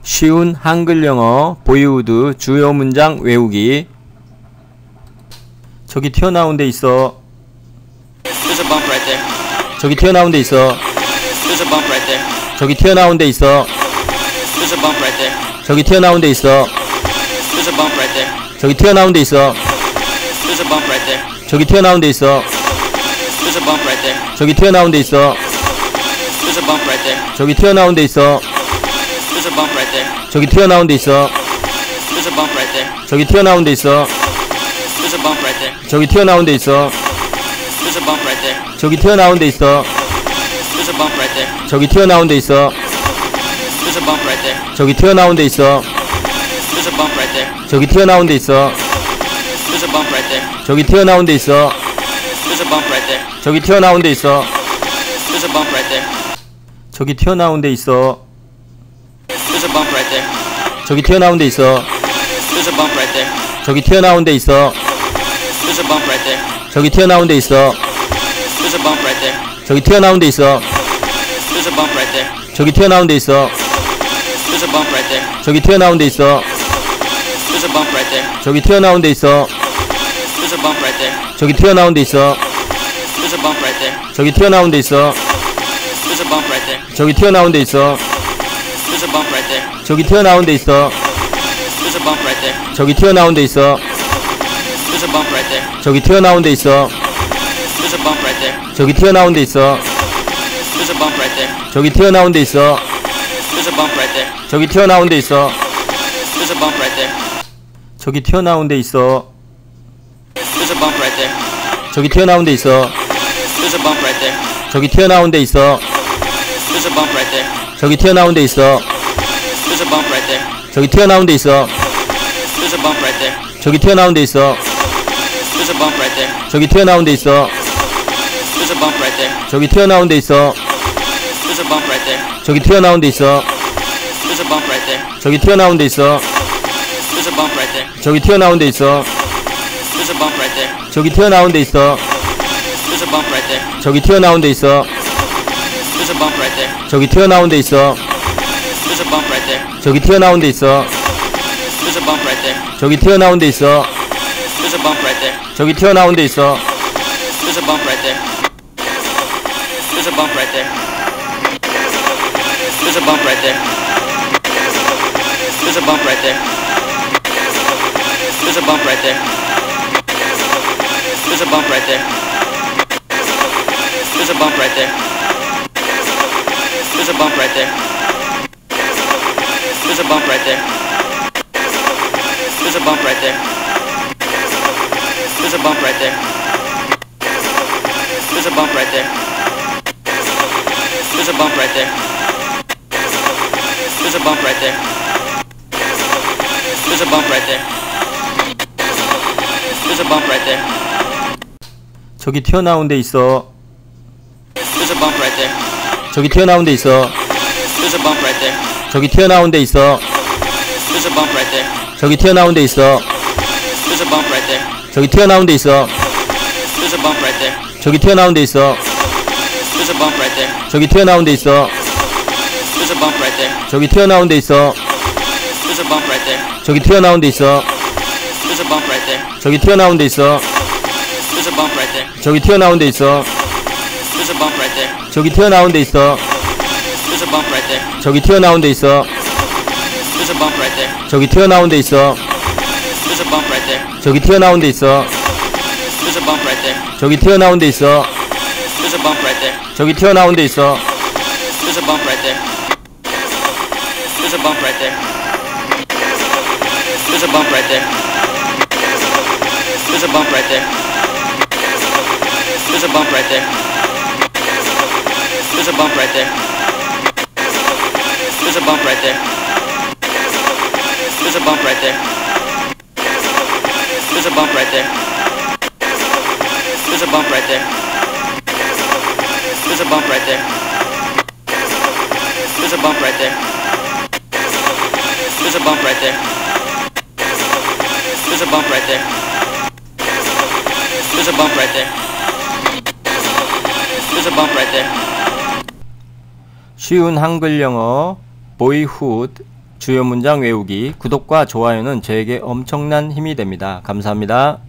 쉬운 한글 영어 보이우드 주요 문장 외우기. 저기 튀어나온 데 있어. There's a bump right there. 저기 튀어나온 데 있어. There's a bump right there. 저기 튀어나온 데 있어. There's a bump right there. 저기 튀어나온 데 있어. There's a bump right there. 저기 튀어나온 데 있어. There's a bump right there. 저기 튀어나온 데 있어. There's a bump right there. 저기 튀어나온 데 있어. There's a bump right there. 저기 튀어나온 데 있어. There's a bump right there. 저기 튀어나온 데 있어. There's a bump right there. 저기 튀어나온 데 있어. There's a bump right there. 저기 튀어나온 데 있어. There's a bump right there. 저기 튀어나온 데 있어. There's a bump right there. 저기 튀어나온 데 있어. There's a bump right there. 저기 튀어나온 데 있어. There's a bump right there. 저기 튀어나온 데 있어. There's a bump right there. 저기 튀어나온 데 있어. There's a bump right there. 저기 튀어나온 데 있어. There's a bump right there. 저기 튀어나온 데 있어. There's a bump right there. 저기 튀어나온 데 있어. There's a bump right there. 저기 튀어나온 데 있어. There's a bump right there. 저기 튀어나온 데 있어. There's a bump right there. 저기 튀어나온 데 있어. There's a bump right there. 저기 튀어나온 데 있어. There's a bump right there. 저기 튀어나온 데 있어. There's a bump right there. 저기 튀어나온 데 있어. There's a bump right there. 저기 튀어나온 데 있어. There's a bump right there. 저기 튀어나온 데 있어. There's a bump right there. 저기 튀어나온 데 있어. There's a bump right there. 저기 튀어나온 데 있어. There's a bump right there. 저기 튀어나온 데 있어. There's a bump right there. 저기 튀어나온 데 있어. There's a bump right there. 저기 튀어나온 데 있어. There's a bump right there. 저기 튀어나온 데 있어. There's a bump right there. 저기 튀어나온 데 있어. There's a bump right there. 저기 튀어나온 데 있어. There's a bump right there. 저기 튀어나온 데 있어. There's a bump right there. 저기 튀어나온 데 있어. There's a bump right there. 저기 튀어나온 데 있어. There's a bump right there. 저기 튀어나온 데 있어. There's a bump right there. 저기 튀어나온 데 있어. There's a bump right there. 저기 튀어나온 데 있어. There's a bump right there. 저기 튀어나온 데 있어. There's a bump right there. 저기 튀어나온 데 있어. There's a bump right there. 저기 튀어나온 데 있어. There's a bump right there. 저기 튀어나온 데 있어. There's a bump right there. 저기 튀어나온 데 있어. There's a bump right there. 저기 튀어나온 데 있어. There's a bump right there. 저기 튀어나온 데 있어. There's a bump right there. 저기 튀어나온 데 있어. There's a bump right there. 저기 튀어나온 데 있어. There's a bump right there. 저기 튀어나온 데 있어. There's a bump right there. There's a bump right there. There's a bump right there. There's a bump right there. There's a bump right there. There's a bump right there. There's a bump right there. There's a bump right there. There's a bump right there. There's a bump right there. There's a bump right there. There's a bump right there. There's a bump right there. There's a bump right there. There's a bump right there. There's a bump right there. 저기 튀어나온 데 있어. There's a bump right there. 저기 튀어나온 데 있어. There's a bump right there. 저기 튀어나온 데 있어. There's a bump right there. 저기 튀어나온 데 있어. There's a bump right there. 저기 튀어나온 데 있어. There's a bump right there. 저기 튀어나온 데 있어. There's a bump right there. 저기 튀어나온 데 있어. There's a bump right there. 저기 튀어나온 데 있어. There's a bump right there. 저기 튀어나온 데 있어. There's a bump right there. 저기 튀어나온 데 있어. There's a bump right there. 저기 튀어나온 데 있어. There's a bump right there. 저기 튀어나온 데 있어. There's a bump right there. 저기 튀어나온 데 있어. There's a bump right there. 저기 튀어나온 데 있어. There's a bump right there. 저기 튀어나온 데 있어. There's a bump right there. 저기 튀어나온 데 있어. There's a bump right there. 저기 튀어나온 데 있어. There's a bump right there. There's a bump right there. There's a bump right there. There's a bump right there. There's a bump right there. There's a bump right there. There's a bump right there. There's a bump right there. There's a bump right there. There's a bump right there. There's a bump right there. There's a bump right there. There's a bump right there. There's a bump right there. There's a bump right there. There's a bump right there. 쉬운 한글 영어 보이훗 주요 문장 외우기, 구독과 좋아요는 저에게 엄청난 힘이 됩니다. 감사합니다.